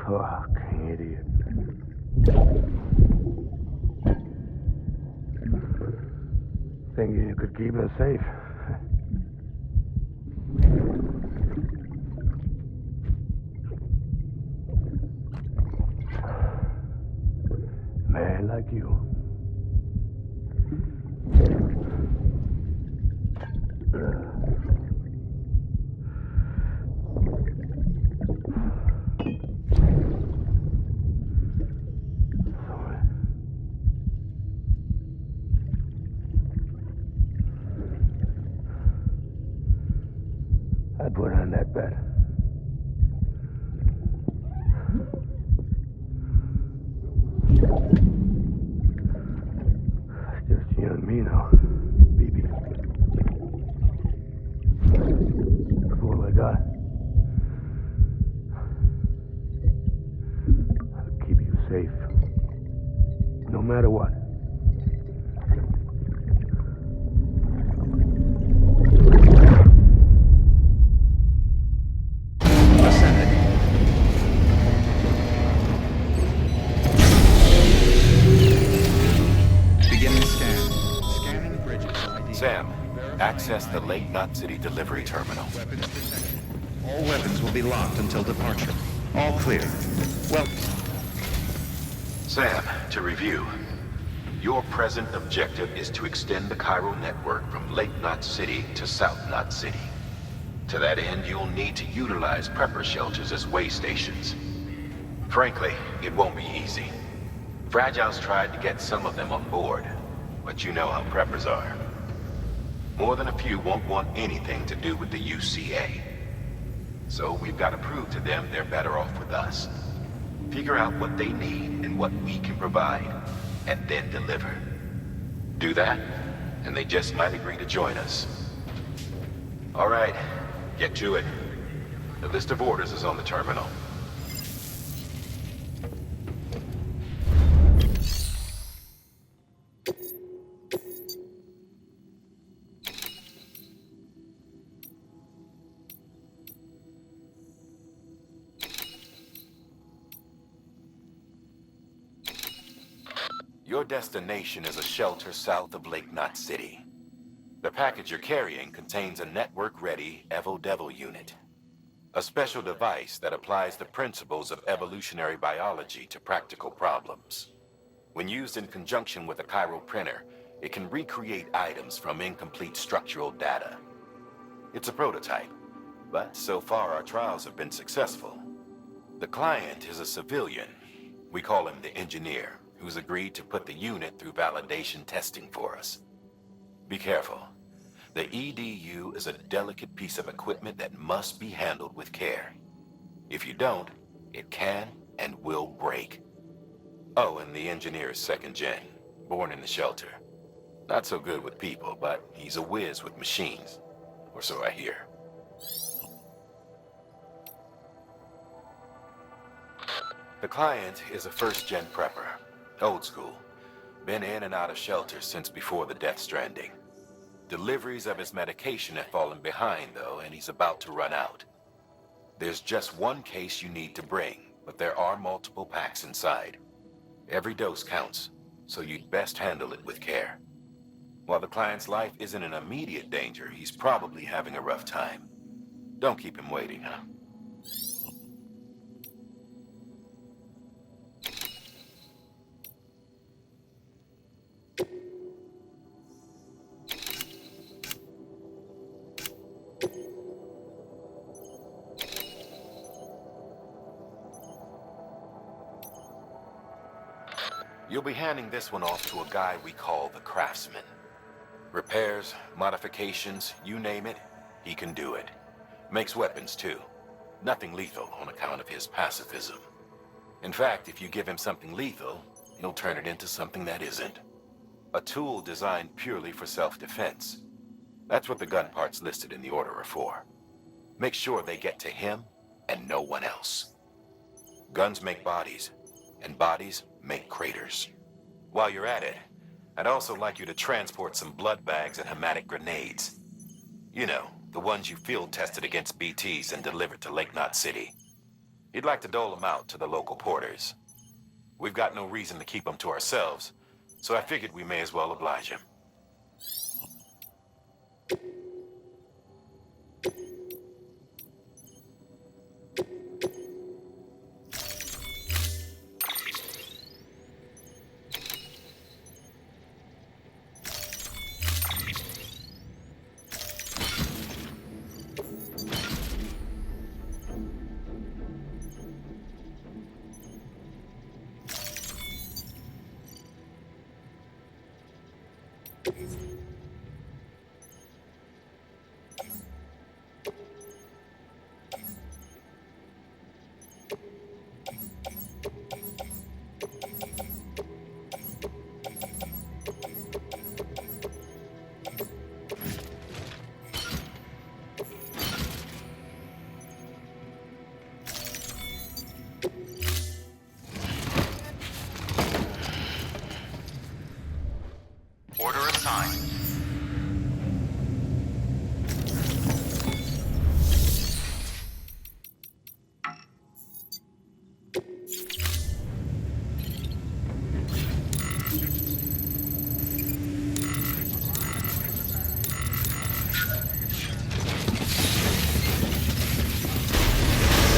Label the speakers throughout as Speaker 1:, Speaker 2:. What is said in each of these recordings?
Speaker 1: Fucking idiot. Thinking you could keep us safe. Man like you. I'd put on that bet. Just you and me now, baby. That's all I got. I'll keep you safe, no matter what.
Speaker 2: Sam, access the Lake Knot City delivery terminal.
Speaker 3: All weapons will be locked until departure. All clear. Well...
Speaker 2: Sam, to review. Your present objective is to extend the Cairo network from Lake Knot City to South Knot City. To that end, you'll need to utilize prepper shelters as way stations. Frankly, it won't be easy. Fragile's tried to get some of them on board, but you know how preppers are. More than a few won't want anything to do with the UCA. So we've got to prove to them they're better off with us. Figure out what they need and what we can provide, and then deliver. Do that, and they just might agree to join us. All right, get to it. The list of orders is on the terminal. Your destination is a shelter south of Lake Knot City. The package you're carrying contains a network-ready Evo Devo unit. A special device that applies the principles of evolutionary biology to practical problems. When used in conjunction with a chiral printer, it can recreate items from incomplete structural data. It's a prototype, but so far our trials have been successful. The client is a civilian. We call him the engineer, who's agreed to put the unit through validation testing for us. Be careful. The EDU is a delicate piece of equipment that must be handled with care. If you don't, it can and will break. Oh, and the engineer is second gen, born in the shelter. Not so good with people, but he's a whiz with machines, or so I hear. The client is a first-gen prepper. Old school. Been in and out of shelters since before the death stranding. Deliveries of his medication have fallen behind, though, and he's about to run out. There's just one case you need to bring, but there are multiple packs inside. Every dose counts, so you'd best handle it with care. While the client's life isn't in immediate danger, he's probably having a rough time. Don't keep him waiting, huh? You'll be handing this one off to a guy we call the Craftsman. Repairs, modifications, you name it, he can do it. Makes weapons too. Nothing lethal on account of his pacifism. In fact, if you give him something lethal, he'll turn it into something that isn't. A tool designed purely for self-defense. That's what the gun parts listed in the order are for. Make sure they get to him and no one else. Guns make bodies, and bodies make craters. While you're at it, I'd also like you to transport some blood bags and hematic grenades. You know, the ones you field tested against BTs and delivered to Lake Knot City. You'd like to dole them out to the local porters. We've got no reason to keep them to ourselves, so I figured we may as well oblige him.
Speaker 3: Order assigned.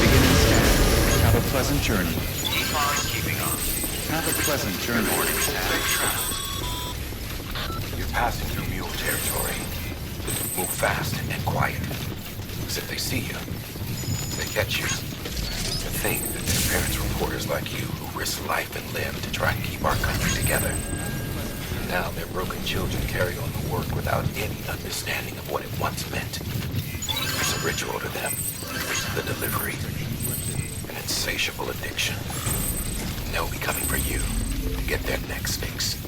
Speaker 3: Beginning scan. Have a pleasant journey. Keep on keeping on. Have a pleasant journey.
Speaker 2: Passing through mule territory. Move fast and quiet. Because if they see you, they catch you. To think that their parents were reporters like you who risk life and limb to try and keep our country together. Now their broken children carry on the work without any understanding of what it once meant. It's a ritual to them. The delivery. An insatiable addiction. And they'll be coming for you to get their next fix.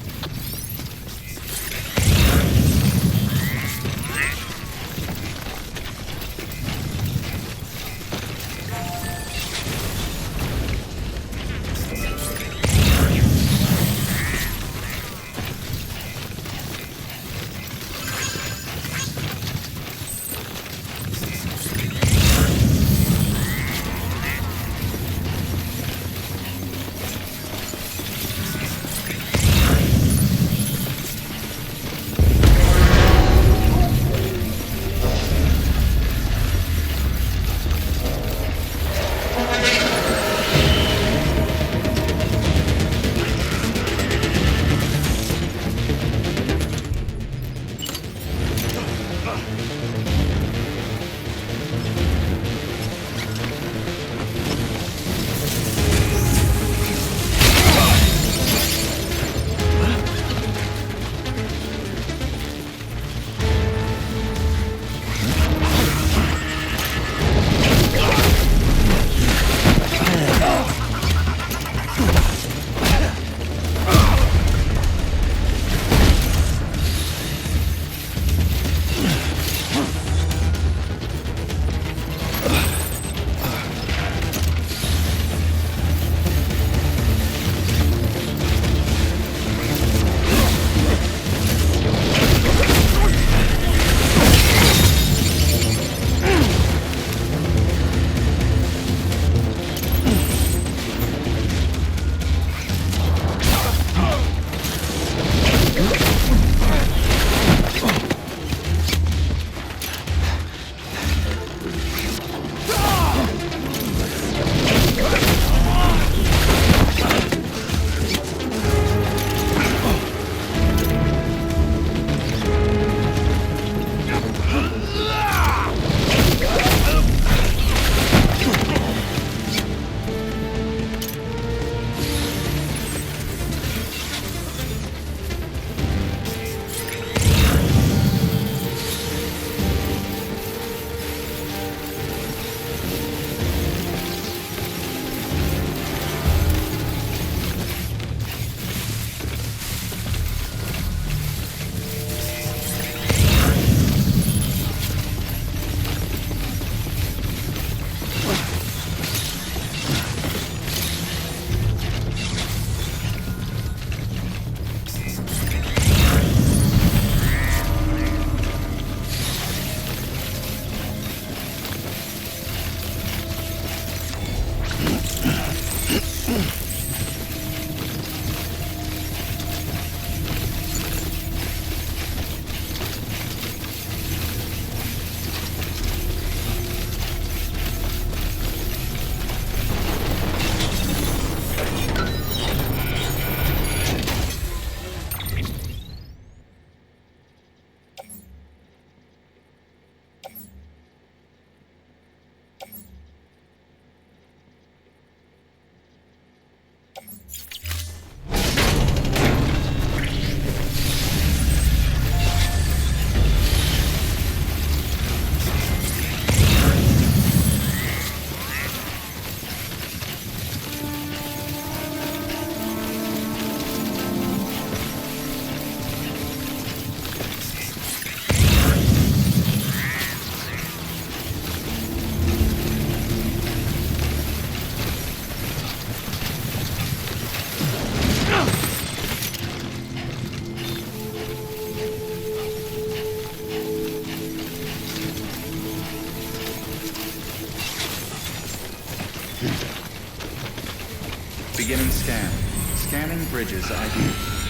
Speaker 3: Beginning scan. Scanning bridges ID.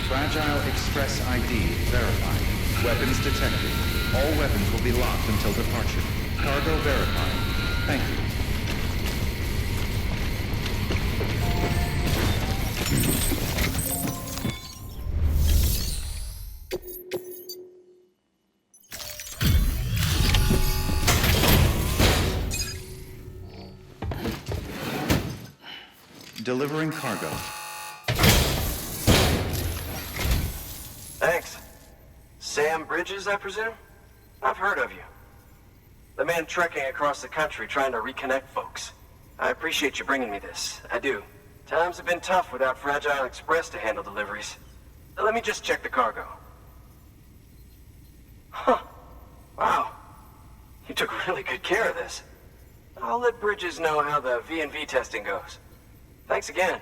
Speaker 3: Fragile Express ID verified. Weapons detected. All weapons will be locked until departure. Cargo verified. Thank you. Delivering cargo.
Speaker 4: Thanks. Sam Bridges, I presume? I've heard of you. The man trekking across the country trying to reconnect folks. I appreciate you bringing me this. I do. Times have been tough without Fragile Express to handle deliveries. Let me just check the cargo. Huh. Wow. You took really good care of this. I'll let Bridges know how the V&V testing goes. Thanks again.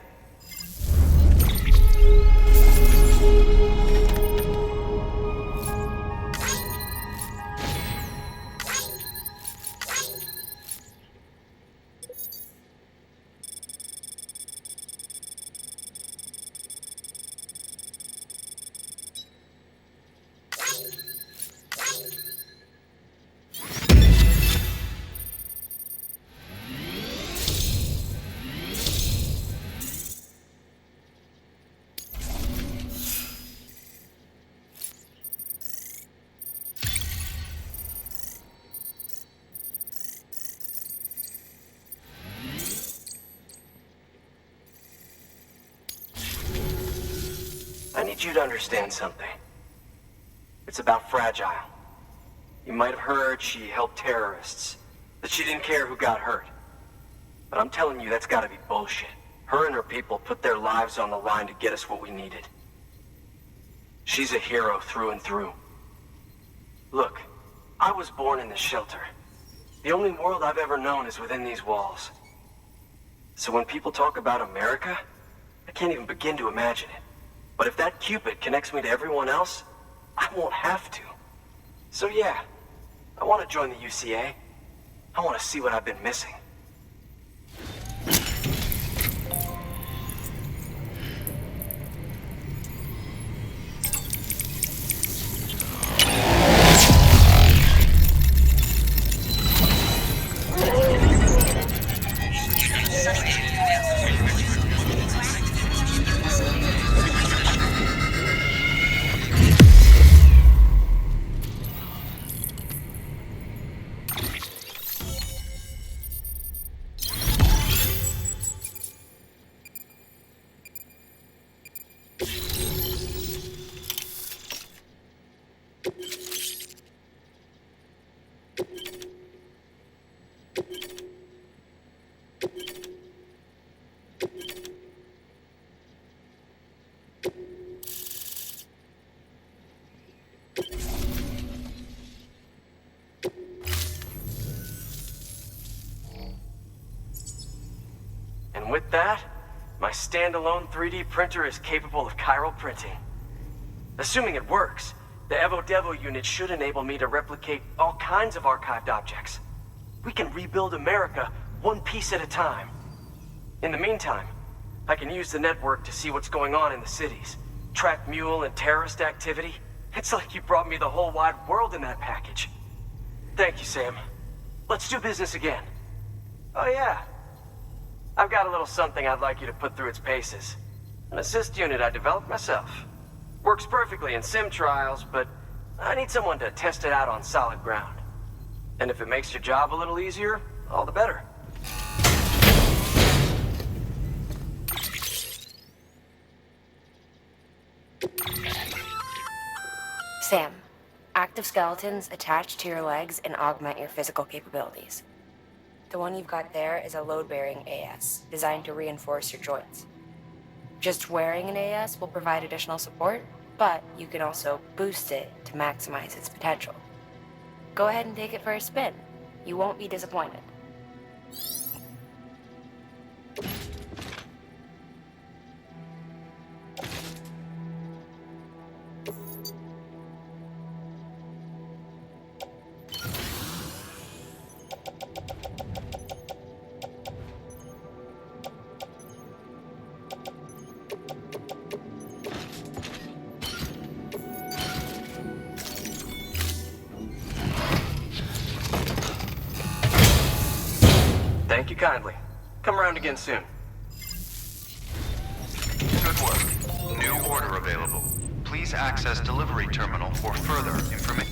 Speaker 4: I need you to understand something. It's about Fragile. You might have heard she helped terrorists, that she didn't care who got hurt. But I'm telling you, that's gotta be bullshit. Her and her people put their lives on the line to get us what we needed. She's a hero through and through. Look, I was born in this shelter. The only world I've ever known is within these walls. So when people talk about America, I can't even begin to imagine it. But if that Cupid connects me to everyone else, I won't have to. So yeah, I want to join the UCA. I want to see what I've been missing. And with that, my standalone 3D printer is capable of chiral printing. Assuming it works, the Evo Devo unit should enable me to replicate all kinds of archived objects. We can rebuild America one piece at a time. In the meantime, I can use the network to see what's going on in the cities, track mule and terrorist activity. It's like you brought me the whole wide world in that package. Thank you, Sam. Let's do business again. Oh yeah. I've got a little something I'd like you to put through its paces. An assist unit I developed myself. Works perfectly in sim trials, but I need someone to test it out on solid ground. And if it makes your job a little easier, all the better.
Speaker 5: Sam, active skeletons attach to your legs and augment your physical capabilities. The one you've got there is a load-bearing AS, designed to reinforce your joints. Just wearing an AS will provide additional support, but you can also boost it to maximize its potential. Go ahead and take it for a spin. You won't be disappointed.
Speaker 4: Thank you kindly. Come around again soon.
Speaker 3: Good work. New order available. Please access delivery terminal for further information.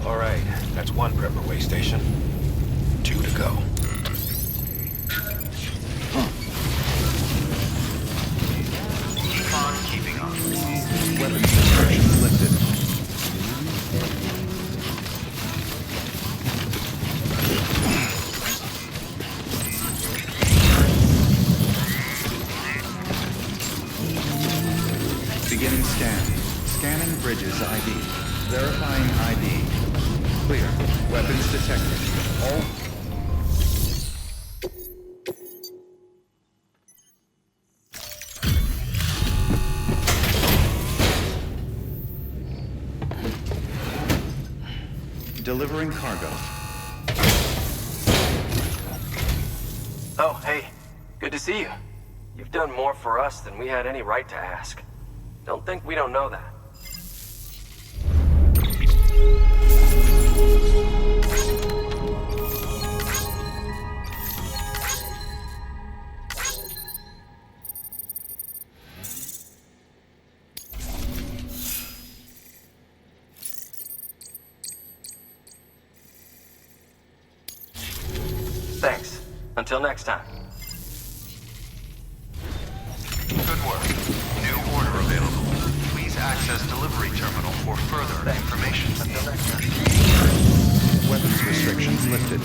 Speaker 2: All right, that's one prepper way station. 2 to go.
Speaker 3: Keep on keeping on. Weapons restrictions lifted. Beginning scan. Scanning bridges ID. Verifying ID. Clear. Weapons detected. All... Delivering cargo.
Speaker 4: Oh, hey. Good to see you. You've done more for us than we had any right to ask. Don't think we don't know that. Thanks. Until next time.
Speaker 3: Good work. New order available. Please access delivery terminal for further information.
Speaker 4: Until next time.
Speaker 3: Weapons restrictions lifted.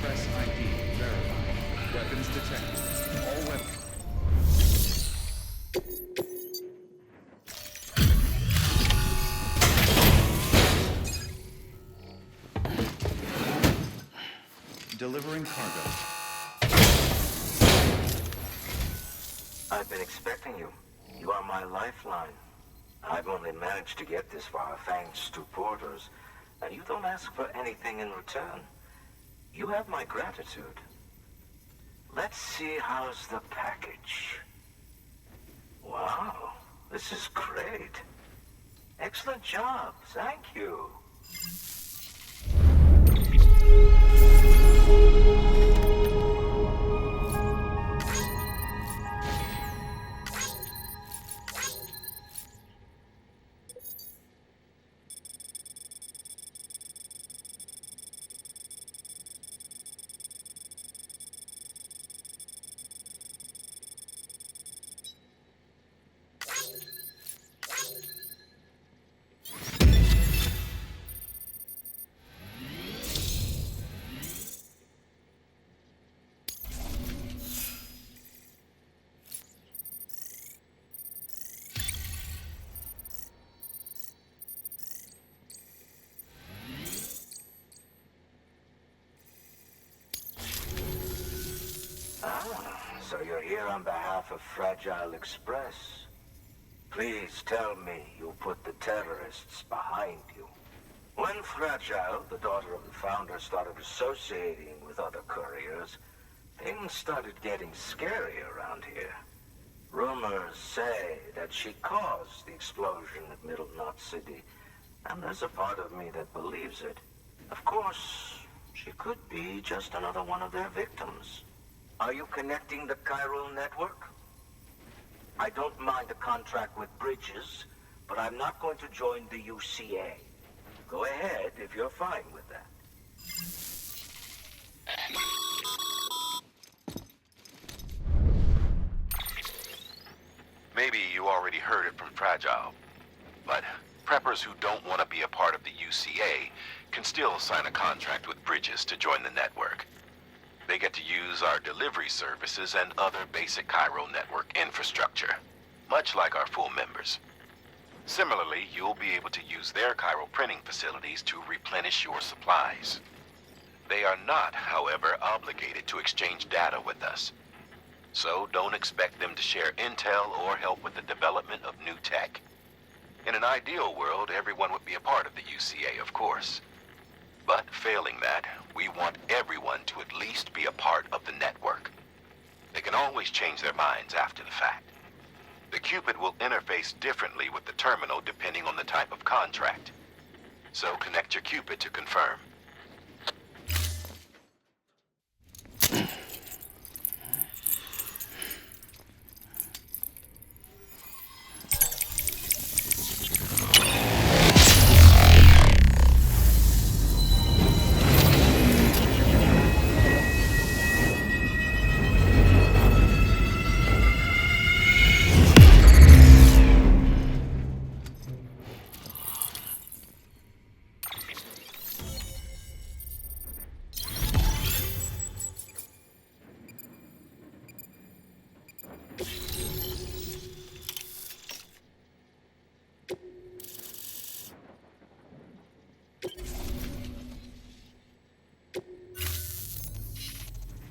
Speaker 3: Express ID verified. Weapons detected. All weapons. Delivering cargo.
Speaker 6: I've been expecting you. You are my lifeline. I've only managed to get this far thanks to porters, and you don't ask for anything in return. You have my gratitude. Let's see how's the package. Wow, this is great. Excellent job, thank you. So you're here on behalf of Fragile Express. Please tell me you put the terrorists behind you. When Fragile, the daughter of the founder, started associating with other couriers, things started getting scary around here. Rumors say that she caused the explosion at Middle Knot City, and there's a part of me that believes it. Of course, she could be just another one of their victims. Are you connecting the chiral network? I don't mind a contract with Bridges, but I'm not going to join the UCA. Go ahead if you're fine with that.
Speaker 2: Maybe you already heard it from Fragile, but preppers who don't want to be a part of the UCA can still sign a contract with Bridges to join the network. They get to use our delivery services and other basic chiral network infrastructure, much like our full members. Similarly, you'll be able to use their chiral printing facilities to replenish your supplies. They are not, however, obligated to exchange data with us. So don't expect them to share intel or help with the development of new tech. In an ideal world, everyone would be a part of the UCA, of course. But failing that, we want everyone to at least be a part of the network. They can always change their minds after the fact. The Cupid will interface differently with the terminal depending on the type of contract. So connect your Cupid to confirm.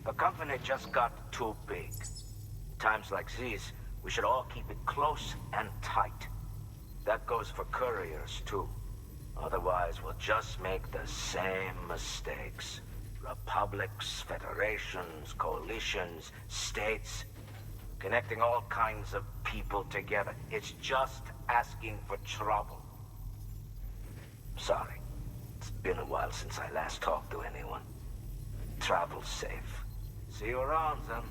Speaker 6: The company just got too big. Times like these, we should all keep it close and tight. That goes for couriers, too. Otherwise, we'll just make the same mistakes. Republics, federations, coalitions, states, connecting all kinds of people together. It's just asking for trouble. Sorry. It's been a while since I last talked to anyone. Travel safe. See you around, then.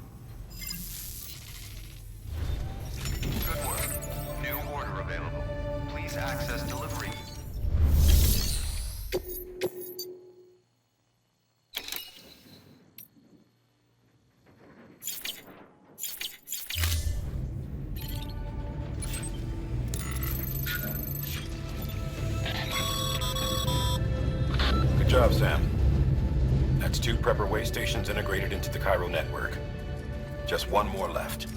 Speaker 3: Good work. New order available. Please access delivery.
Speaker 2: Good job, Sam. That's 2 2 prepper way stations integrated into the Cairo network. Just one more left.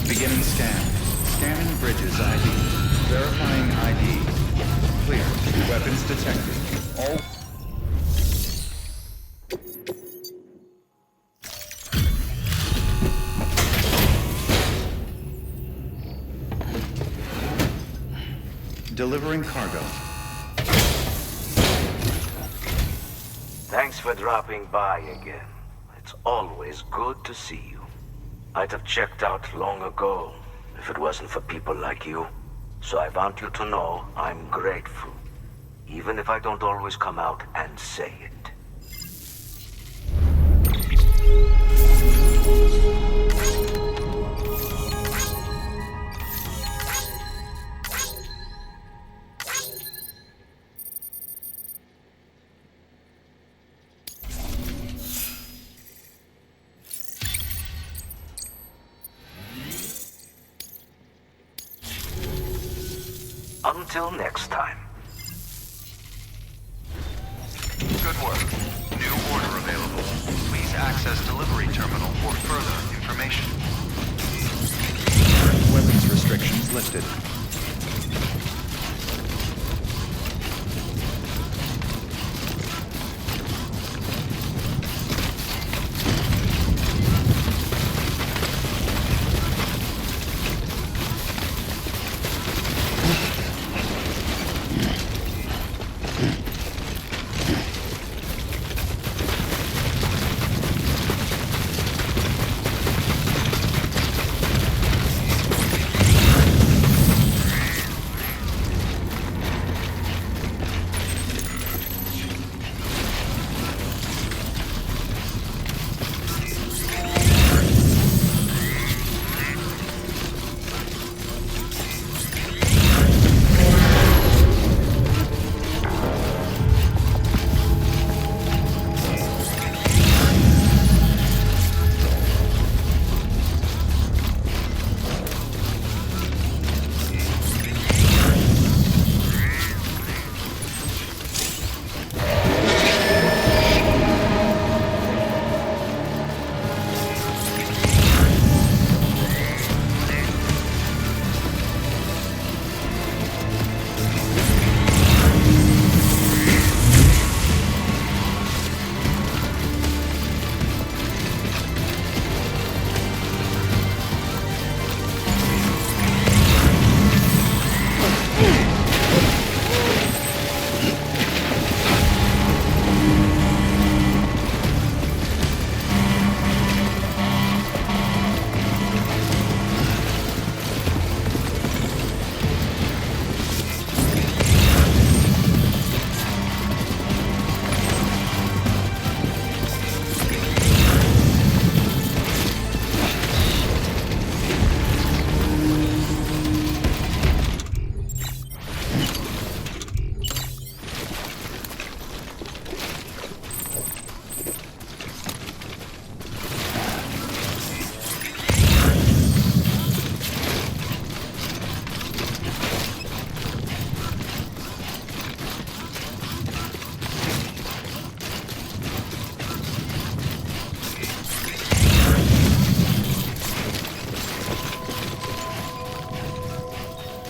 Speaker 3: Beginning scan. Scanning bridges ID. Verifying ID. Clear. Weapons detected. All... Delivering cargo.
Speaker 6: Thanks for dropping by again. It's always good to see you. I'd have checked out long ago if it wasn't for people like you. So I want you to know I'm grateful, even if I don't always come out and say it. Until next time.
Speaker 3: Good work. New order available. Please access delivery terminal for further information. Weapons restrictions lifted.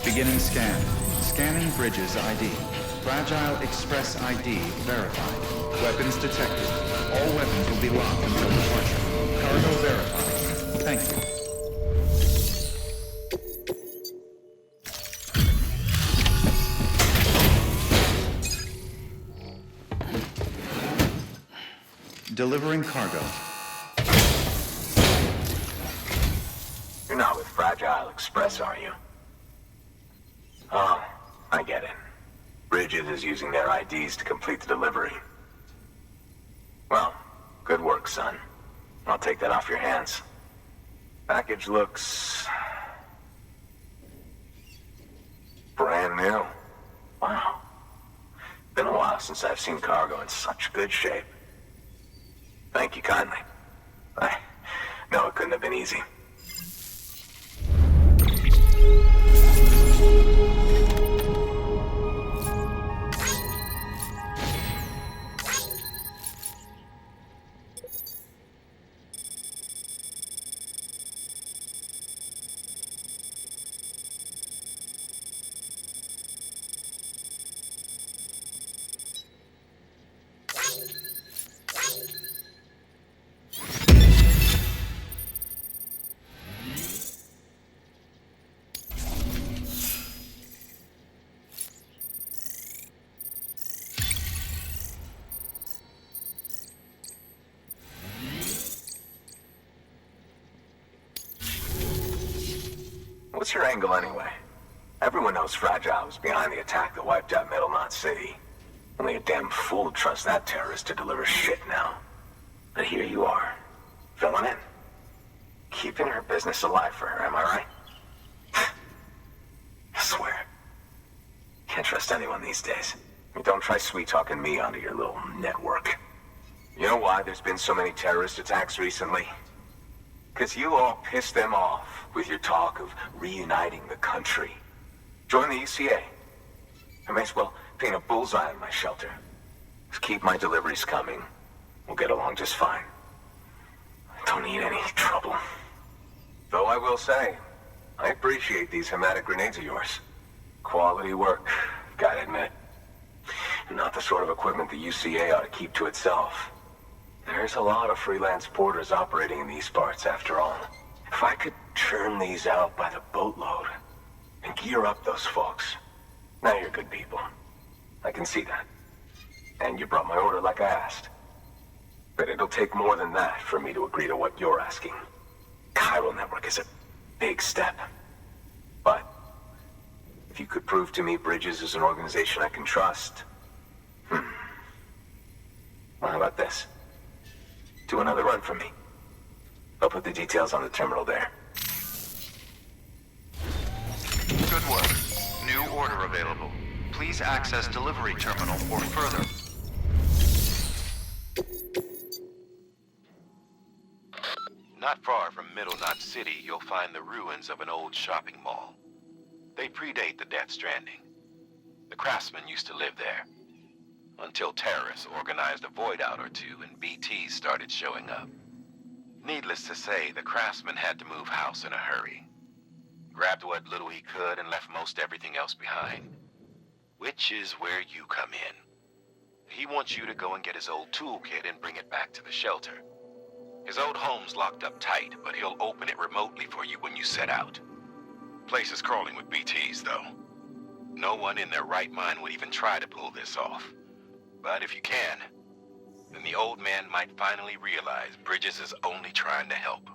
Speaker 3: Beginning scan. Scanning bridges ID. Fragile Express ID verified. Weapons detected. All weapons will be locked until departure. Cargo verified. Thank you. Delivering cargo.
Speaker 6: You're not with Fragile Express, are you? Oh, I get it. Bridget is using their IDs to complete the delivery. Well, good work, son. I'll take that off your hands. Package looks... brand new. Wow. Been a while since I've seen cargo in such good shape. Thank you kindly. I know it couldn't have been easy. What's your angle anyway? Everyone knows Fragile was behind the attack that wiped out Middle Knot City. Only a damn fool would trust that terrorist to deliver shit now. But here you are, filling in. Keeping her business alive for her, am I right? I swear. Can't trust anyone these days. Don't try sweet-talking me onto your little network. You know why there's been so many terrorist attacks recently? Because you all pissed them off with your talk of reuniting the country. Join the UCA. I may as well paint a bullseye on my shelter. Just keep my deliveries coming. We'll get along just fine. I don't need any trouble. Though I will say, I appreciate these hematic grenades of yours. Quality work, gotta admit. Not the sort of equipment the UCA ought to keep to itself. There's a lot of freelance porters operating in these parts, after all. If I could churn these out by the boatload and gear up those folks. Now you're good people. I can see that. And you brought my order like I asked. But it'll take more than that for me to agree to what you're asking. Chiral Network is a big step. But if you could prove to me Bridges is an organization I can trust... Well, how about this? Do another run for me. I'll put the details on the terminal there.
Speaker 3: Good work. New order available. Please access delivery terminal or further.
Speaker 2: Not far from Middle Knot City, you'll find the ruins of an old shopping mall. They predate the Death Stranding. The craftsmen used to live there. Until terrorists organized a void out or two and BTs started showing up. Needless to say, the craftsman had to move house in a hurry. Grabbed what little he could and left most everything else behind. Which is where you come in. He wants you to go and get his old toolkit and bring it back to the shelter. His old home's locked up tight, but he'll open it remotely for you when you set out. Place is crawling with BTs, though. No one in their right mind would even try to pull this off. But if you can, then the old man might finally realize Bridges is only trying to help.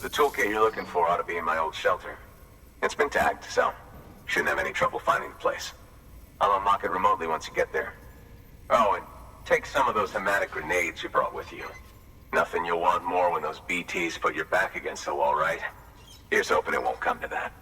Speaker 6: The toolkit you're looking for ought to be in my old shelter. It's been tagged, so shouldn't have any trouble finding the place. I'll unlock it remotely once you get there. Oh, and take some of those hematic grenades you brought with you. Nothing you'll want more when those BTs put your back against the wall, right? Here's hoping it won't come to that.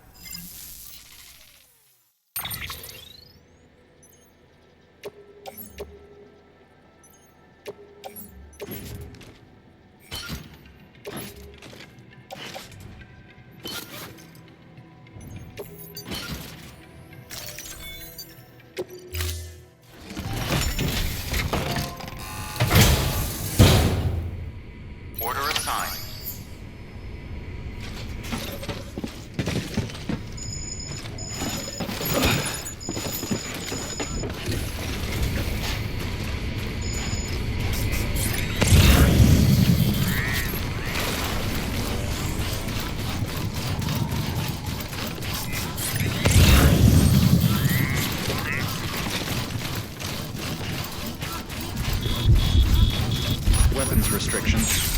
Speaker 3: Order assigned. restrictions.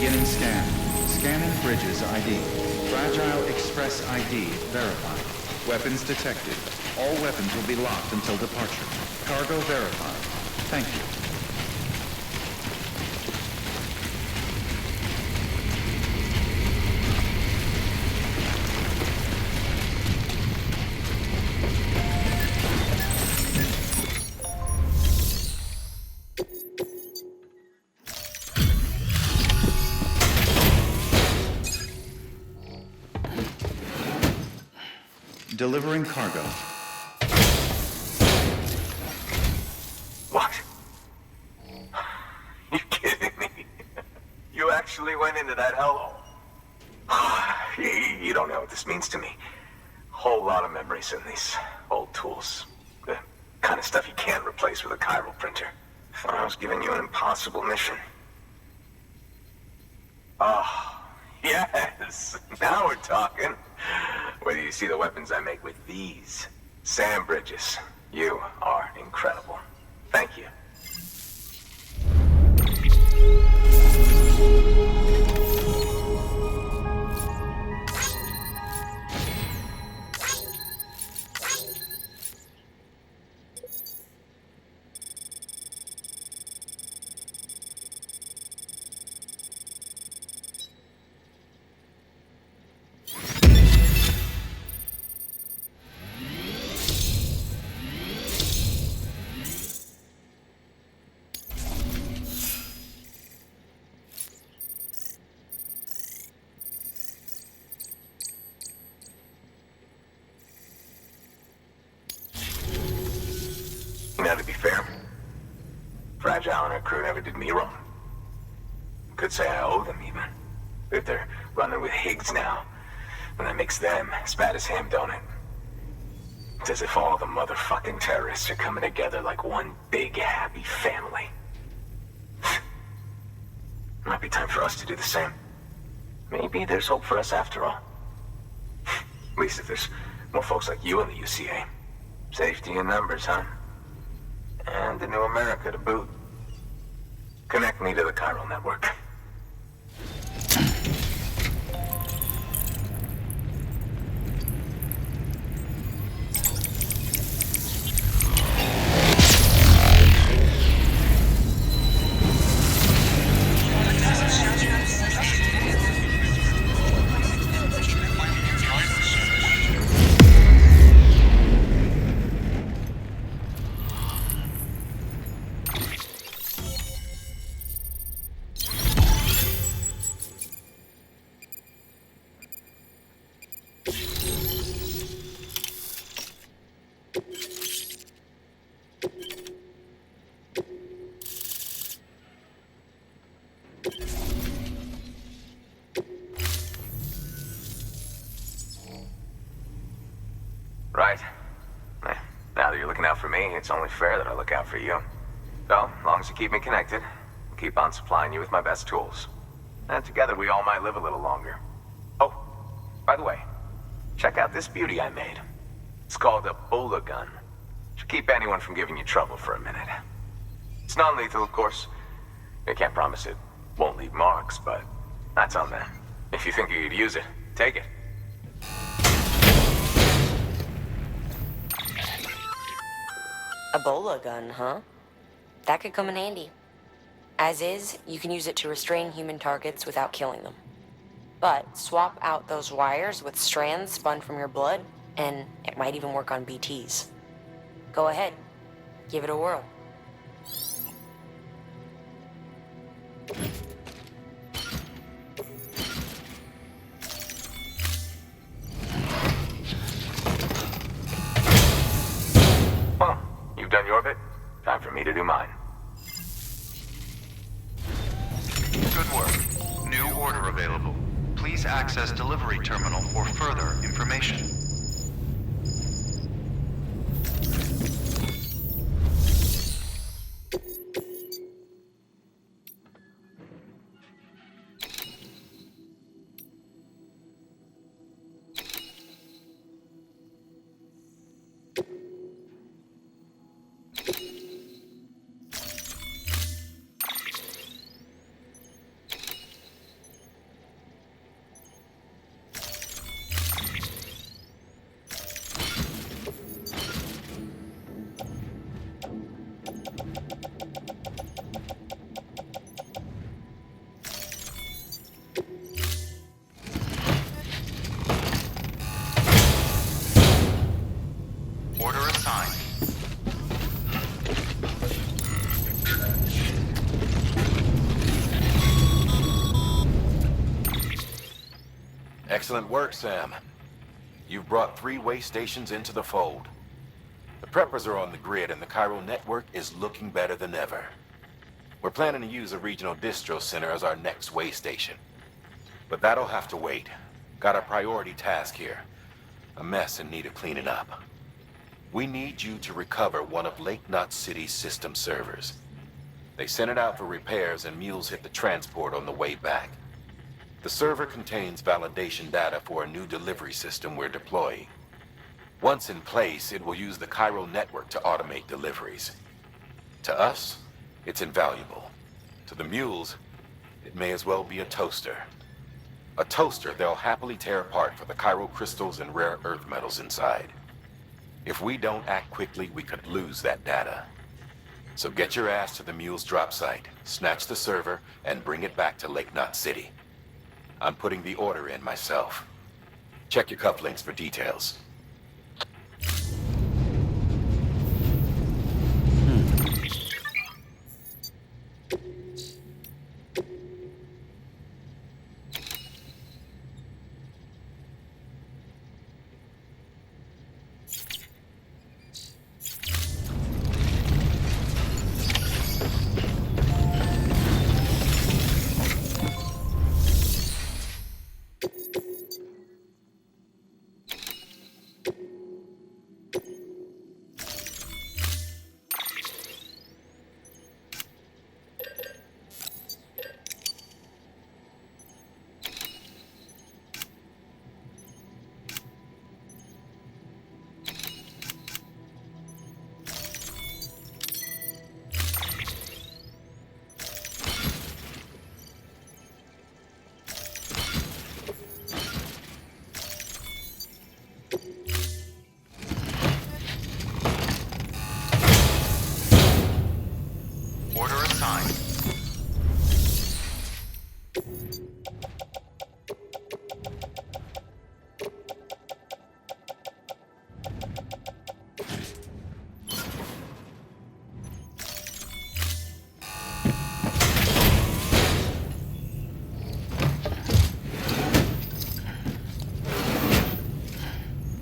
Speaker 3: Beginning scan. Scanning bridges ID. Fragile Express ID verified. Weapons detected. All weapons will be locked until departure. Cargo verified. Thank you. Delivering cargo.
Speaker 6: What? You kidding me? You actually went into that hellhole? You don't know what this means to me. Whole lot of memories in these old tools. The kind of stuff you can't replace with a chiral printer. Thought I was giving you an impossible mission. Oh, yes. Now we're talking. Whether you see the weapons I make with these sand bridges, you are incredible. Thank you. Now, to be fair, Fragile and her crew never did me wrong. Could say I owe them, even. If they're running with Higgs now, and that makes them as bad as him, don't it? It's as if all the motherfucking terrorists are coming together like one big, happy family. Might be time for us to do the same. Maybe there's hope for us after all. At least if there's more folks like you in the UCA. Safety in numbers, huh? And the new America to boot. Connect me to the chiral network. Right. Now that you're looking out for me, it's only fair that I look out for you. So, as long as you keep me connected, I'll keep on supplying you with my best tools. And together we all might live a little longer. Oh, by the way, check out this beauty I made. It's called a Bola gun. Should keep anyone from giving you trouble for a minute. It's non-lethal, of course. I can't promise it won't leave marks, but that's on them. If you think you could use it, take it.
Speaker 5: A Bola gun, huh? That could come in handy. As is, you can use it to restrain human targets without killing them. But swap out those wires with strands spun from your blood, and it might even work on BTs. Go ahead. Give it a whirl.
Speaker 6: Well, you've done your bit. Time for me to do mine.
Speaker 3: Good work. New order available. Please access delivery terminal for further information.
Speaker 2: Excellent work, Sam. You've brought 3 way stations into the fold. The preppers are on the grid and the Cairo network is looking better than ever. We're planning to use a regional distro center as our next way station. But that'll have to wait. Got a priority task here. A mess in need of cleaning up. We need you to recover one of Lake Knot City's system servers. They sent it out for repairs and mules hit the transport on the way back. The server contains validation data for a new delivery system we're deploying. Once in place, it will use the Cairo network to automate deliveries. To us, it's invaluable. To the mules, it may as well be a toaster. A toaster they'll happily tear apart for the Cairo crystals and rare earth metals inside. If we don't act quickly, we could lose that data. So get your ass to the mule's drop site, snatch the server, and bring it back to Lake Knot City. I'm putting the order in myself. Check your cufflinks for details.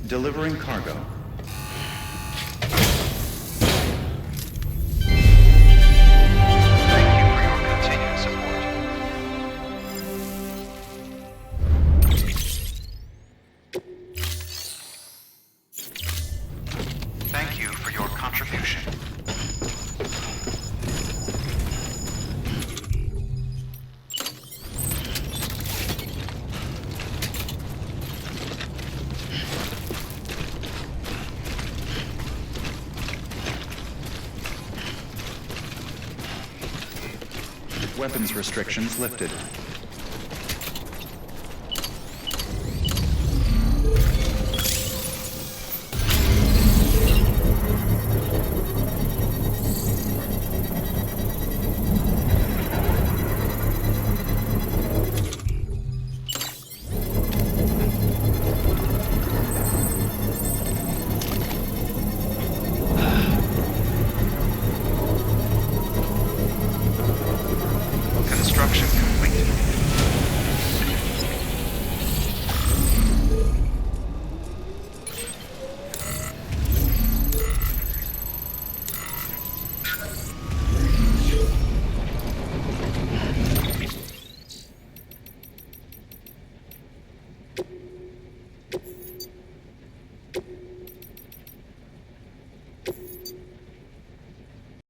Speaker 3: Delivering cargo. Thank you for your continued support. Thank you for your contribution. Weapons restrictions lifted.